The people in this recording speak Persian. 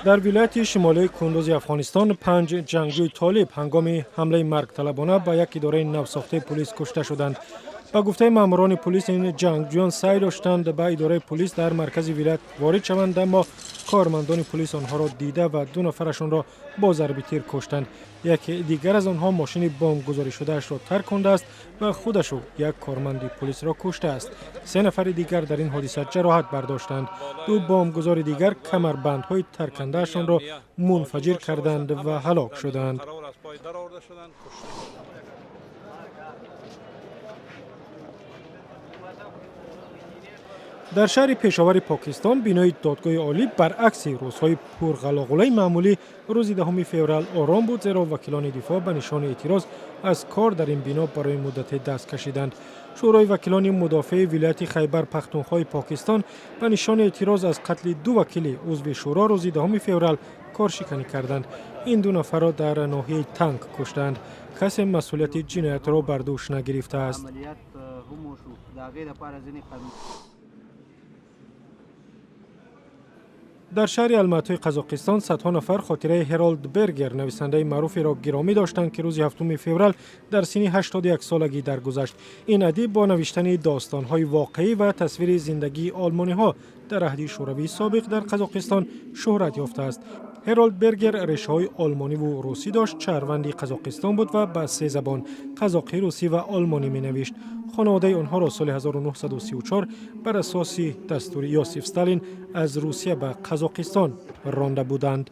در ولایت شمالی کندوز افغانستان 5 جنگجوی طالب هنگام حمله مرگ طلبانه به یک اداره نوساخته پلیس کشته شدند. با گفته ماموران پلیس این جنگجویان سعی داشتند به اداره پلیس در مرکز ولایت وارد شوند، اما کارمندان پلیس آنها را دیده و 2 نفرشان را با ضرب تیر کشتند. یکی دیگر از آنها ماشین بمب گذاری شده اش را ترک کرده است و خودش و یک کارمند پلیس را کشته است. 3 نفر دیگر در این حادثه جراحت برداشتند. 2 بمبگذار دیگر کمربندهای ترکنده اشان را منفجر کردند و هلاک شدند. در شهر پشاور پاکستان بینای دادگاه عالی برعکس روزهای پرغلاغله معمولی روز 10 فوریه آرام بود، زیرا وکیلان دفاع به نشان اعتراض از کار در این بنا برای مدت دست کشیدند. شورای وکیلان مدافع ولایت خیبر پختونخوا پاکستان به نشان اعتراض از قتل 2 وکیل عضو شورا روز 10 فوریه کارشکنی کردند. این 2 نفر را در ناحیه تنگ کشتند. کسی مسئولیت جنایت را بر دوش نگرفته است. در شهر الماتای قزاقستان صدها نفر خاطره هرالد برگر نویسنده معروفی را گرامی داشتند که روز 7 فوریه در سن 81 سالگی درگذشت. این ادیب با نوشتن داستان‌های واقعی و تصویر زندگی آلمانی‌ها در عهد شوروی سابق در قزاقستان شهرت یافته است. هرالد برگر ریشه‌های آلمانی و روسی داشت. شهروند قزاقستان بود و به 3 زبان قزاقی، روسی و آلمانی می‌نوشت. خانواده آنها را سال 1934 بر اساس دستور یوسف استالین از روسیه به قزاقستان رانده بودند.